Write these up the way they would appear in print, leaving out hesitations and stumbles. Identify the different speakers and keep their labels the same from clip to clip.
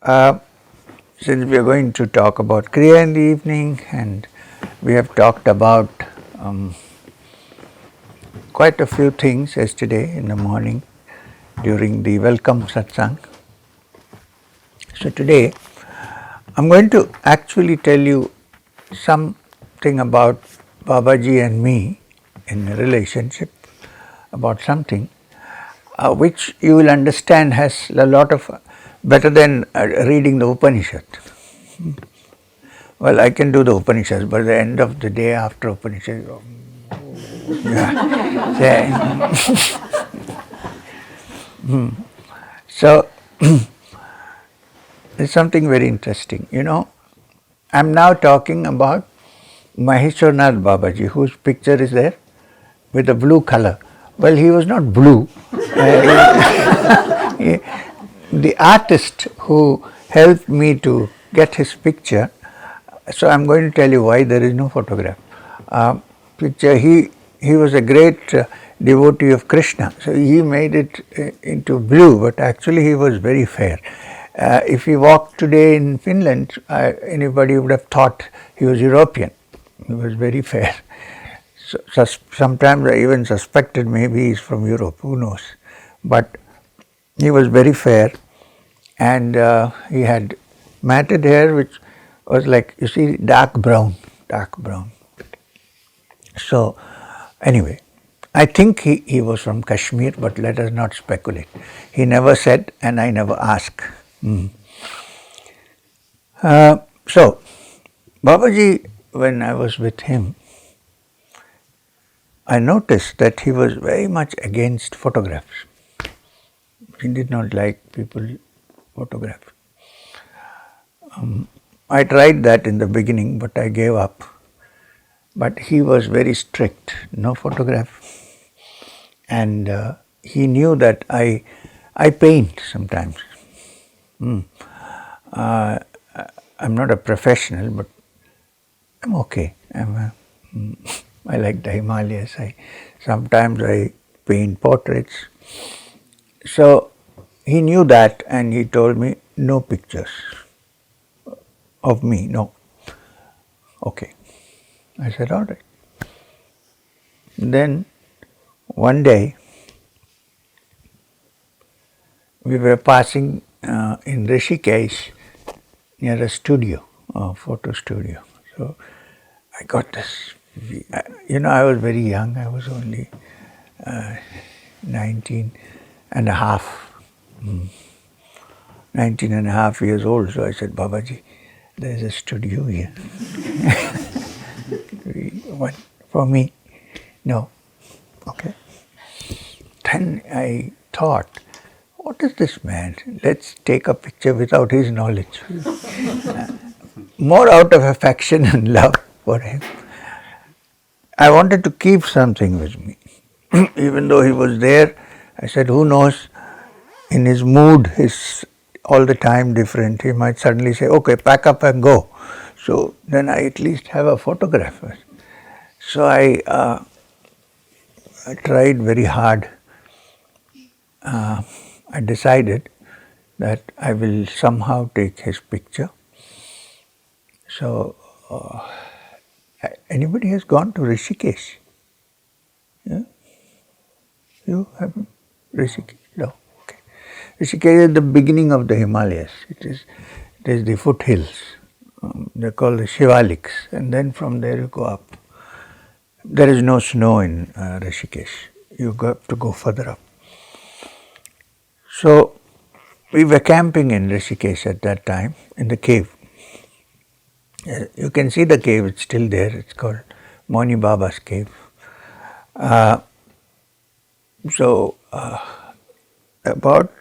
Speaker 1: Uh, since we are going to talk about Kriya in the evening, and we have talked about quite a few things yesterday in the morning during the welcome satsang. So today I'm going to actually tell you something about Babaji and me in a relationship, about something which you will understand has a lot of better than reading the Upanishad. Well, I can do the Upanishads, but at the end of the day after Upanishads, so it's something very interesting. I'm now talking about Maheshwarnath Babaji, whose picture is there with a blue color. Well, he was not blue. The artist who helped me to get his picture, so I'm going to tell you why there is no photograph. Picture, he was a great devotee of Krishna, so he made it into blue, but actually he was very fair. If he walked today in Finland, anybody would have thought he was European. He was very fair. So, sometimes I even suspected maybe he's from Europe, who knows. But he was very fair, and he had matted hair which was like, you see, dark brown. So anyway, I think he was from Kashmir, but let us not speculate. He never said, and I never asked. So Babaji, when I was with him, I noticed that he was very much against photographs. He did not like people photograph. I tried that in the beginning, but I gave up. But he was very strict, no photograph. And he knew that I paint sometimes. I'm not a professional, but I'm okay. I like the Himalayas. Sometimes I paint portraits. So he knew that, and he told me, no pictures of me, no. Okay. I said, all right. Then one day we were passing in Rishikesh near a studio, a photo studio. So I got this. I was very young. I was only 19 and a half years old. So I said, Babaji, there's a studio here. What, for me? No. Okay. Then I thought, what is this man? Let's take a picture without his knowledge. More out of affection and love for him. I wanted to keep something with me. Even though he was there, I said, who knows, in his mood is all the time different. He might suddenly say, okay, pack up and go. So then I at least have a photographer. So I tried very hard. I decided that I will somehow take his picture. So anybody has gone to Rishikesh? Yeah? You haven't? Rishikesh? No. Okay. Rishikesh is the beginning of the Himalayas. It is the foothills. They're called the Shivaliks, and then from there you go up. There is no snow in Rishikesh. You have to go further up. So we were camping in Rishikesh at that time in the cave. You can see the cave, it's still there. It's called Moni Baba's cave. So about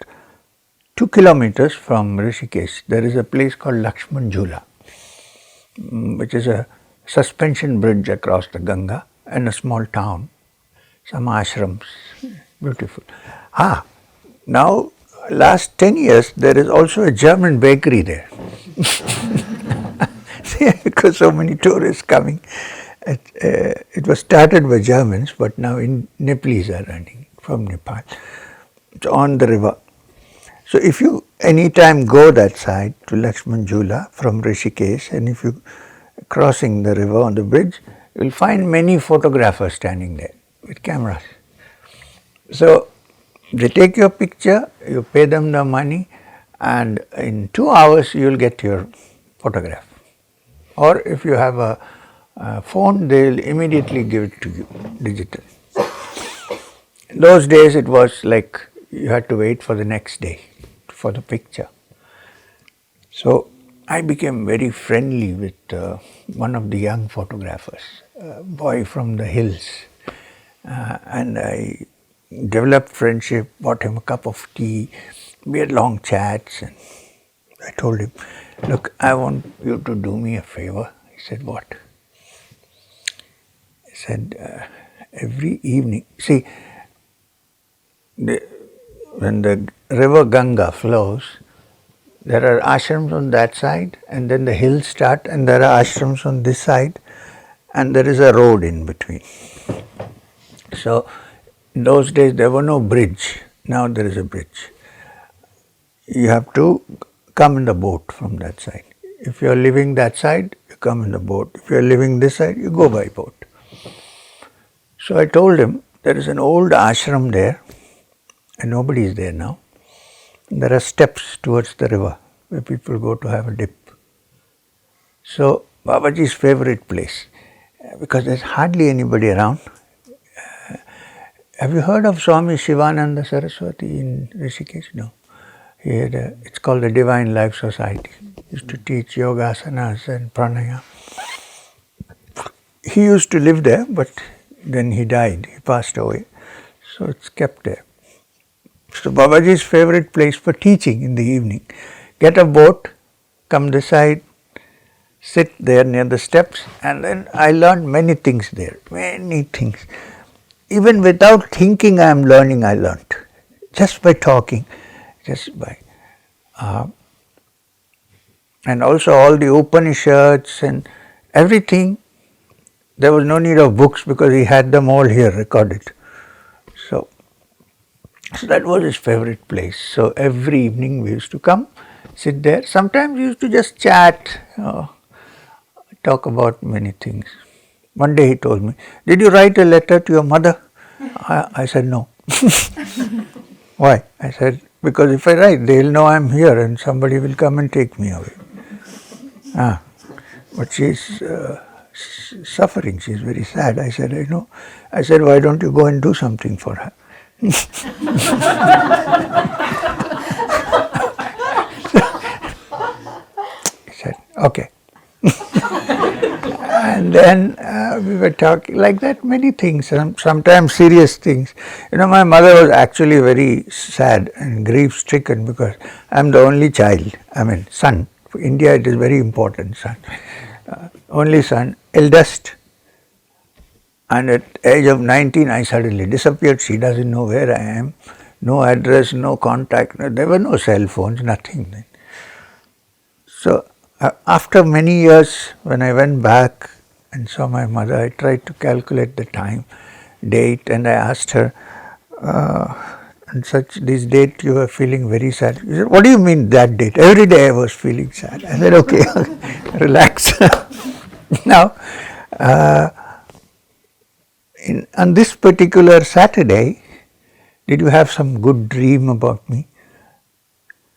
Speaker 1: 2 kilometers from Rishikesh, there is a place called Lakshman Jhula, which is a suspension bridge across the Ganga, and a small town, some ashrams, beautiful. Now last 10 years there is also a German bakery there. Because so many tourists coming. It was started by Germans, but now Nepalese are running from Nepal. It's on the river. So if you anytime go that side to Lakshman Jhula from Rishikesh, and if you crossing the river on the bridge, you will find many photographers standing there with cameras. So they take your picture, you pay them the money, and in 2 hours you will get your photograph. Or if you have a phone, they will immediately give it to you, digital. In those days it was like you had to wait for the next day for the picture. So I became very friendly with one of the young photographers, a boy from the hills, and I developed friendship, bought him a cup of tea, we had long chats, and I told him, look, I want you to do me a favor. He said, what? He said, every evening, see, when the river Ganga flows, there are ashrams on that side, and then the hills start, and there are ashrams on this side, and there is a road in between. So, in those days there was no bridge, now there is a bridge. You have to come in the boat from that side. If you are living that side, you come in the boat. If you are living this side, you go by boat. So I told him, there is an old ashram there, and nobody is there now. There are steps towards the river where people go to have a dip. So Babaji's favorite place, because there's hardly anybody around. Have you heard of Swami Shivananda Saraswati in Rishikesh? No. He had it's called the Divine Life Society. He used to teach yoga asanas and pranayama. He used to live there, but then he died, he passed away. So it's kept there. So Babaji's favorite place for teaching in the evening. Get a boat, come this side, sit there near the steps, and then I learned many things there, many things. Even without thinking I am learning, I learned. Just by talking, just by. And also all the Upanishads and everything, there was no need of books because he had them all here recorded. So that was his favorite place. So every evening we used to come, sit there. Sometimes we used to just chat, talk about many things. One day he told me, did you write a letter to your mother? I said, no. Why? I said, because if I write, they will know I am here and somebody will come and take me away. But she is suffering, she is very sad. I said, I know. I said, why don't you go and do something for her? He said, okay. And then we were talking like that, many things, sometimes serious things. You know, my mother was actually very sad and grief-stricken because I am the only child, son. For India it is very important, son. Only son, eldest. And at age of 19 I suddenly disappeared. She doesn't know where I am. No address, no contact. There were no cell phones, nothing. So after many years, when I went back and saw my mother, I tried to calculate the time, date, and I asked her, on this date you were feeling very sad. She said, what do you mean that date? Every day I was feeling sad. I said, okay, relax. Now, on this particular Saturday, did you have some good dream about me?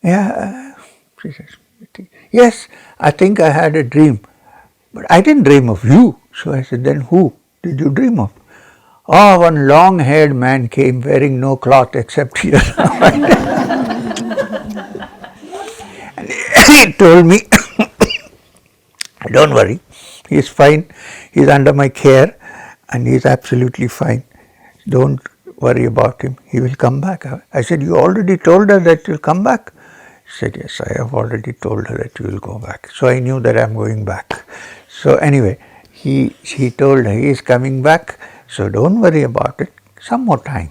Speaker 1: Yeah, she says, yes, I think I had a dream, but I didn't dream of you. So I said, then who did you dream of? Oh, one long-haired man came wearing no cloth except here. And he told me, don't worry, he is fine, he is under my care and he is absolutely fine. Don't worry about him, he will come back. I said, you already told her that you will come back? She said, yes, I have already told her that you will go back. So I knew that I am going back. So anyway, she told her he is coming back, so don't worry about it, some more time.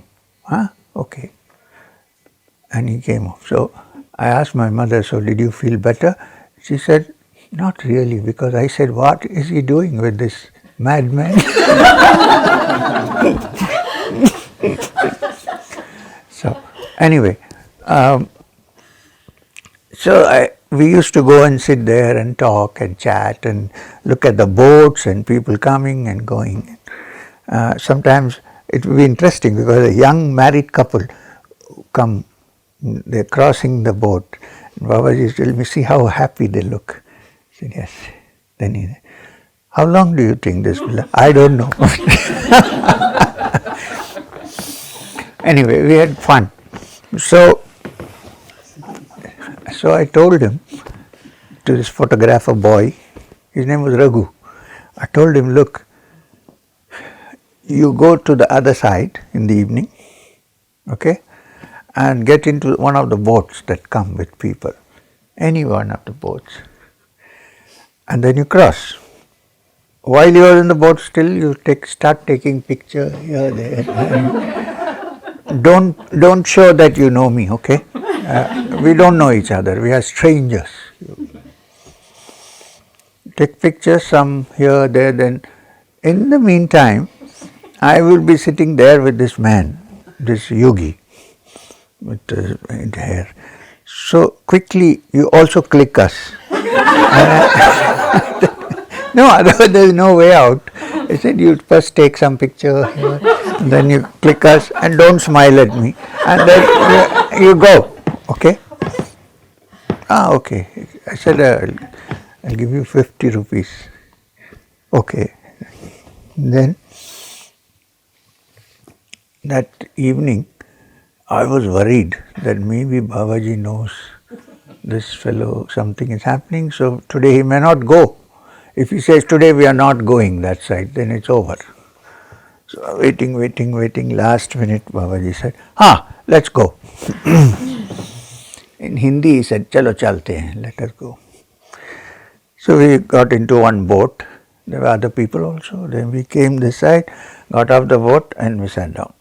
Speaker 1: Okay. And he came off. So I asked my mother, so did you feel better? She said, not really, because I said, what is he doing with this madman? So anyway, So we used to go and sit there and talk and chat and look at the boats and people coming and going. Sometimes it would be interesting because a young married couple come, they're crossing the boat. Babaji told me, see how happy they look. I said, yes. Then he said, how long do you think this will last? I don't know. Anyway, we had fun. So I told him, to this photographer boy, his name was Raghu. I told him, look, you go to the other side in the evening, okay, and get into one of the boats that come with people, any one of the boats, and then you cross. While you are in the boat still, you start taking picture here, there. Don't show that you know me, okay? We don't know each other, we are strangers. Take pictures, some here, there, then. In the meantime, I will be sitting there with this man, this Yogi, with the hair. So quickly, you also click us. No, otherwise there is no way out. I said, you first take some picture here, then you click us and don't smile at me. And then you go, okay? Okay. I said, I'll give you 50 rupees. Okay. Then that evening, I was worried that maybe Babaji knows this fellow, something is happening, so today he may not go. If he says, today we are not going that side, then it's over. So waiting, last minute Babaji said, let's go. In Hindi he said, chalo chalte hain, let us go. So we got into one boat, there were other people also, then we came this side, got off the boat and we sat down.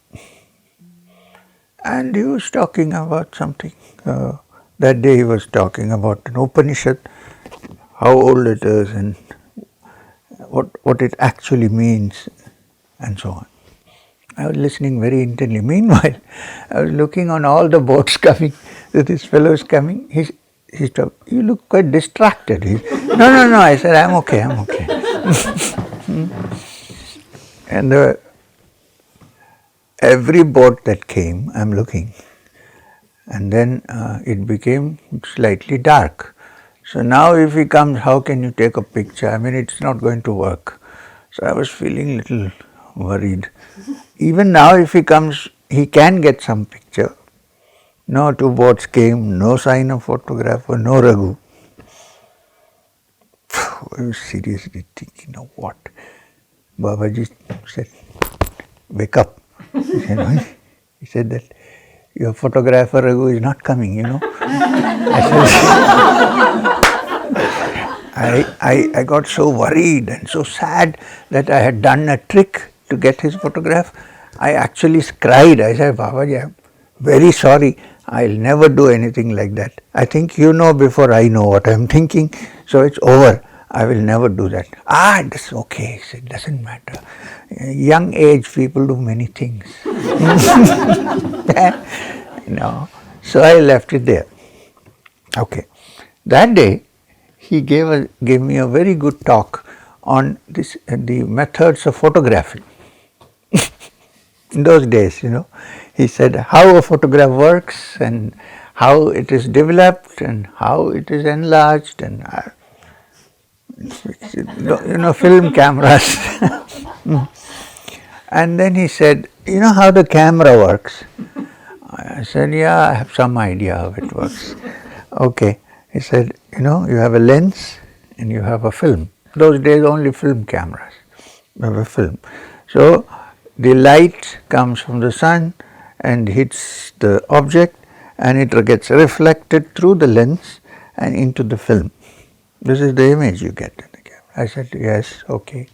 Speaker 1: And he was talking about something. That day he was talking about an Upanishad, how old it is and what it actually means and so on. I was listening very intently. Meanwhile, I was looking on all the boats coming, that this fellow is coming. He stopped. You look quite distracted. No. I said, I'm okay. And every boat that came, I'm looking. And then it became slightly dark. So now if he comes, how can you take a picture? I mean, it's not going to work. So I was feeling a little worried. Even now if he comes, he can get some picture. No two boats came, no sign of photographer, no Raghu. I was seriously thinking, now what? Babaji said, wake up. He said that your photographer Raghu is not coming, you know. I got so worried and so sad that I had done a trick to get his photograph. I actually cried. I said, Babaji, I'm very sorry. I'll never do anything like that. I think you know before I know what I'm thinking, so it's over. I will never do that. That's okay. He said, doesn't matter. Young age people do many things. No. So I left it there. Okay. That day, he gave me a very good talk on the methods of photography. In those days, you know, he said how a photograph works and how it is developed and how it is enlarged and film cameras. And then he said, you know how the camera works? I said, yeah, I have some idea how it works. Okay. He said, you have a lens and you have a film. Those days only film cameras. You have a film. So the light comes from the sun and hits the object and it gets reflected through the lens and into the film. This is the image you get in the camera. I said, yes, okay.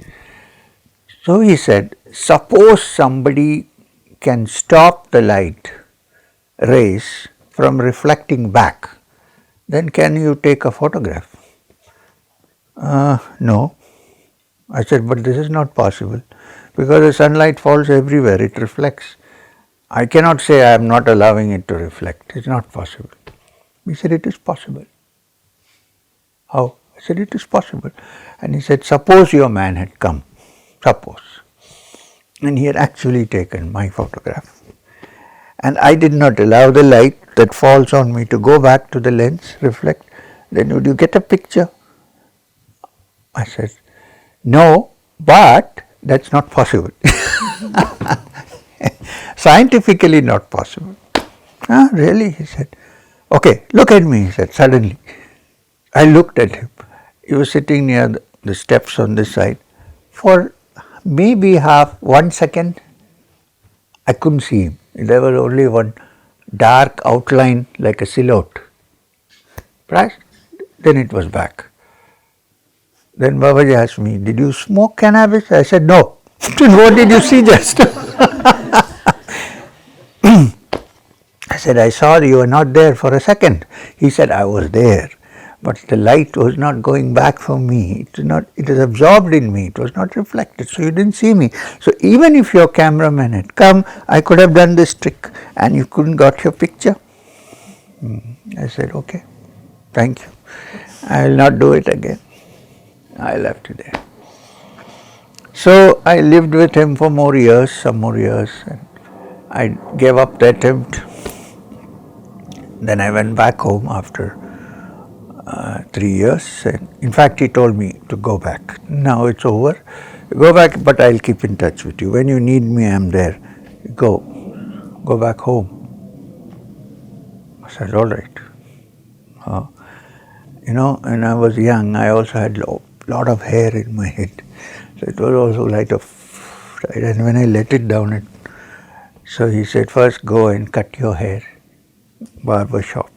Speaker 1: So he said, suppose somebody can stop the light rays from reflecting back, then can you take a photograph? No. I said, but this is not possible because the sunlight falls everywhere, it reflects. I cannot say I am not allowing it to reflect, it's not possible. He said, it is possible. How? I said, it is possible. And he said, suppose your man had come, suppose. And he had actually taken my photograph. And I did not allow the light that falls on me to go back to the lens, reflect. Then would you get a picture? I said, no, but that's not possible. Scientifically not possible. Ah, really? He said, okay, look at me, he said, suddenly. I looked at him. He was sitting near the steps on this side. For maybe 1 second, I couldn't see him. There was only one dark outline like a silhouette. Right? Then it was back. Then Babaji asked me, did you smoke cannabis? I said, no. Then what did you see just? I said, I saw you were not there for a second. He said, I was there. But the light was not going back from me. It was absorbed in me. It was not reflected. So you didn't see me. So even if your cameraman had come, I could have done this trick and you couldn't got your picture. I said, okay, thank you. I will not do it again. I left it there. So I lived with him for some more years. And I gave up the attempt. Then I went back home after 3 years. And in fact, he told me to go back. Now it's over. Go back, but I'll keep in touch with you. When you need me, I'm there. Go back home. I said, all right. When I was young, I also had a lot of hair in my head. So it was also right. And when I let it down, so he said, first go and cut your hair, barber shop.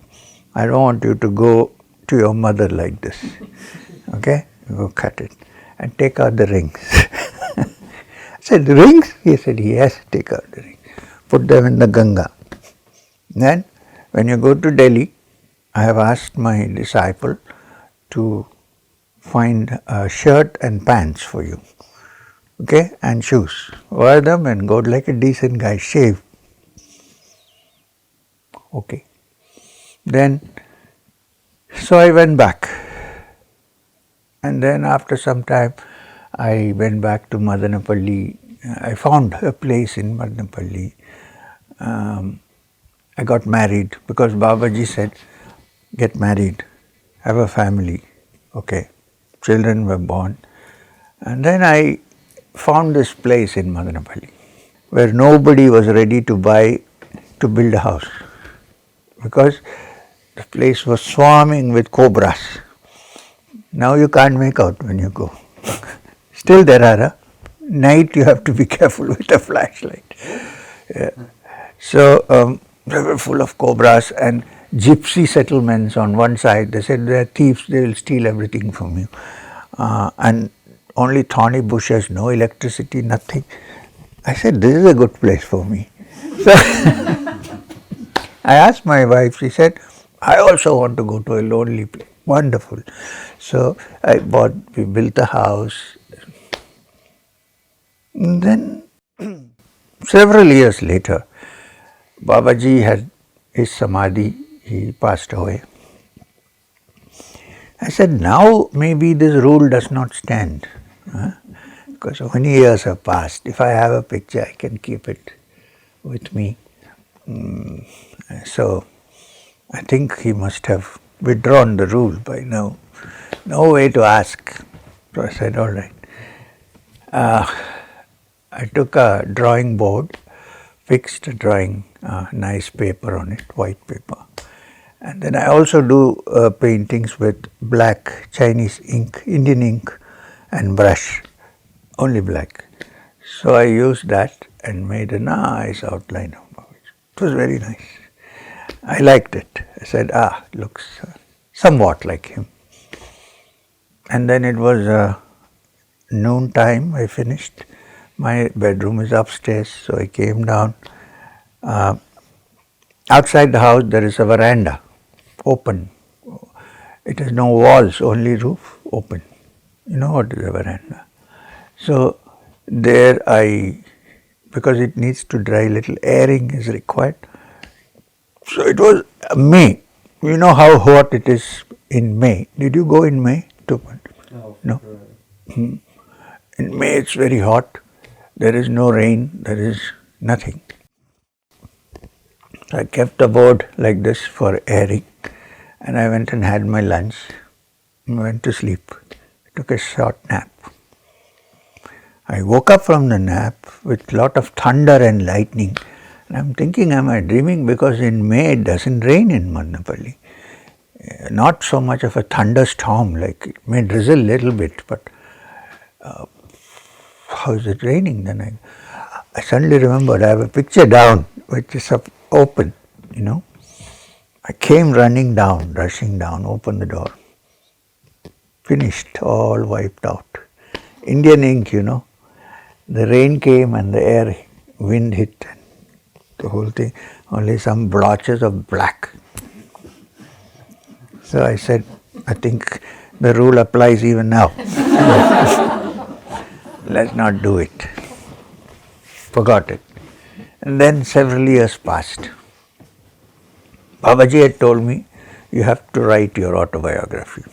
Speaker 1: I don't want you to go to your mother like this. Okay? Go cut it. And take out the rings. I said, the rings? He said, yes, take out the rings. Put them in the Ganga. Then, when you go to Delhi, I have asked my disciple to find a shirt and pants for you. Okay? And shoes. Wear them and go like a decent guy. Shave. Okay. Then, so I went back. And then after some time, I went back to Madanapalli. I found a place in Madanapalli. I got married because Babaji said, get married, have a family. Okay. Children were born. And then I found this place in Madanapalli where nobody was ready to build a house because the place was swarming with cobras. Now you can't make out when you go. Still there are. Night you have to be careful with a flashlight. Yeah. So they were full of cobras and gypsy settlements on one side. They said they are thieves, they will steal everything from you. And only thorny bushes, no electricity, nothing. I said, this is a good place for me. So I asked my wife, she said, I also want to go to a lonely place. Wonderful. So we built a house. And then several years later, Babaji had his samadhi, he passed away. I said, now maybe this rule does not stand. Because so many years have passed. If I have a picture, I can keep it with me. So I think he must have withdrawn the rule by now. No way to ask. So I said, all right. I took a drawing board, fixed a drawing, nice paper on it, white paper. And then I also do paintings with black Chinese ink, Indian ink and brush, only black. So I used that and made a nice outline of it. It was very nice. I liked it. I said, looks somewhat like him. And then it was noon time, I finished. My bedroom is upstairs, so I came down. Outside the house there is a veranda, open. It has no walls, only roof, open. You know what is a veranda? So there because it needs to dry, little airing is required. So it was May. You know how hot it is in May. Did you go in May? No.
Speaker 2: Right.
Speaker 1: In May it's very hot. There is no rain. There is nothing. I kept the board like this for airing, and I went and had my lunch. I went to sleep. I took a short nap. I woke up from the nap with a lot of thunder and lightning. And I'm thinking, am I dreaming? Because in May it doesn't rain in Madnapalli. Not so much of a thunderstorm, like it may drizzle a little bit, but how is it raining? Then I suddenly remembered I have a picture down which is up open, I came running down, rushing down, opened the door. Finished, all wiped out. Indian ink, The rain came and the wind hit, and the whole thing, only some blotches of black. So I said, I think the rule applies even now. Let's not do it. Forgot it. And then several years passed. Babaji had told me, you have to write your autobiography.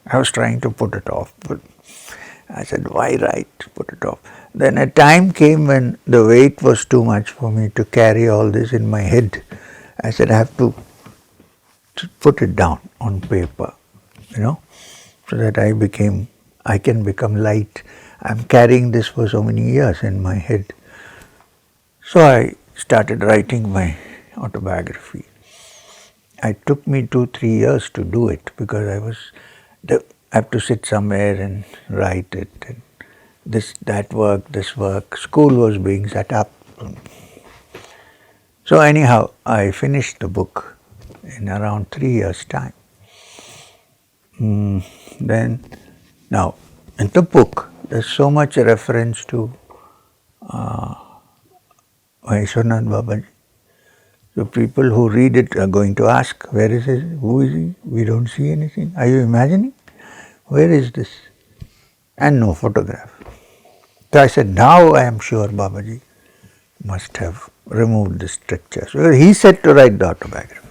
Speaker 1: I was trying to put it off, but I said, why write? Put it off. Then a time came when the weight was too much for me to carry all this in my head. I said, I have to put it down on paper, so that I can become light. I'm carrying this for so many years in my head. So I started writing my autobiography. It took me 2-3 years to do it because I have to sit somewhere and write it. And this work. School was being set up. So anyhow, I finished the book in around 3 years' time. Then, now, in the book, there's so much reference to Maheshwarnath Babaji. So people who read it are going to ask, where is he? Who is he? We don't see anything. Are you imagining? Where is this? And no photograph. So I said, now I am sure Babaji must have removed this stricture. So he said to write the autobiography.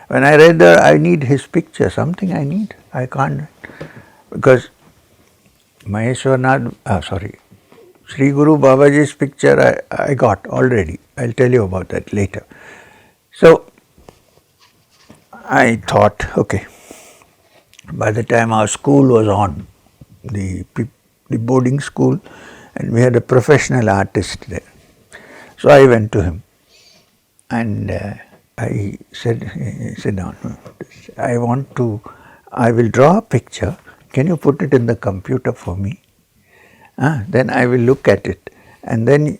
Speaker 1: When I read I need his picture, something I need. I can't. Because Sri Guru Babaji's picture I got already. I'll tell you about that later. So I thought, okay, by the time our school was on, the boarding school, and we had a professional artist there. So I went to him and I said, sit down, I will draw a picture, can you put it in the computer for me? Then I will look at it, and then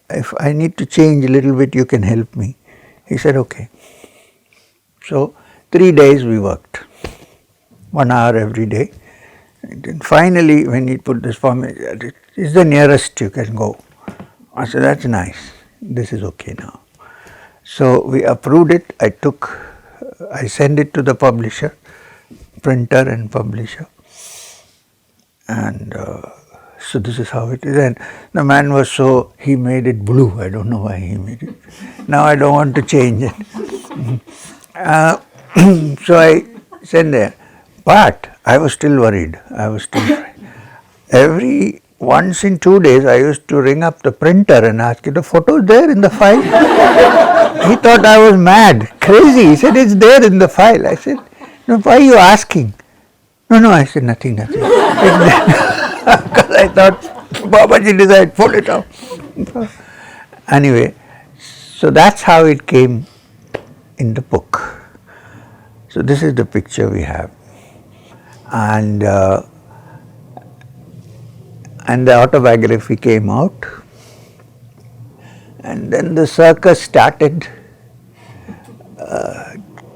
Speaker 1: if I need to change a little bit, you can help me. He said, okay. So 3 days we worked, 1 hour every day. And then finally, when he put this for me, it's the nearest you can go. I said, that's nice, this is okay now. So we approved it. I sent it to the publisher, printer and publisher. And so this is how it is. And the man was he made it blue. I don't know why he made it. Now I don't want to change it. So I sent there. But I was still worried. Once in 2 days, I used to ring up the printer and ask, the photo is there in the file? He thought I was mad, crazy. He said, it's there in the file. I said, no, why are you asking? No, I said, nothing. Because I thought, Babaji decided, pull it out. Anyway, so that's how it came in the book. So this is the picture we have. And the autobiography came out. And then the circus started.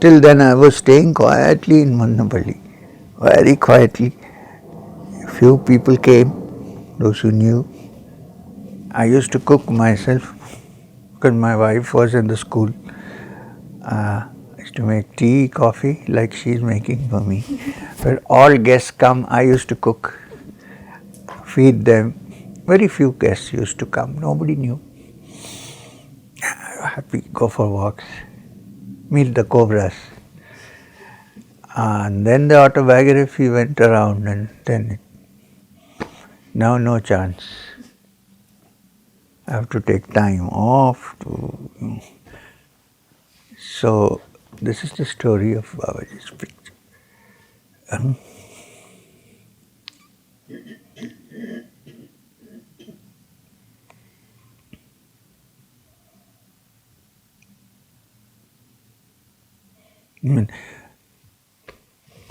Speaker 1: Till then I was staying quietly in Madnapalli, very quietly. Few people came, those who knew. I used to cook myself because my wife was in the school. I used to make tea, coffee like she's making for me. But all guests come, I used to cook, feed them. Very few guests used to come, nobody knew. Happy, go for walks, meet the cobras. And then the autobiography went around, and then now no chance. I have to take time off to. So this is the story of Babaji's picture.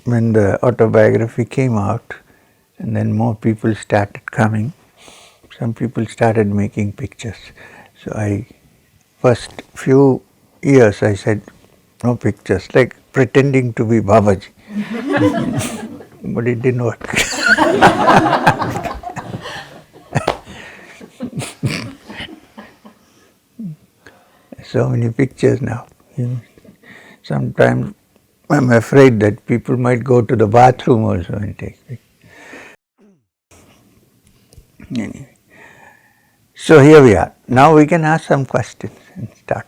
Speaker 1: When the autobiography came out, and then more people started coming, some people started making pictures. So first few years I said, no pictures, like pretending to be Babaji. But it didn't work. So many pictures now. Sometimes I'm afraid that people might go to the bathroom also and take pictures. Anyway. So here we are. Now we can ask some questions and start.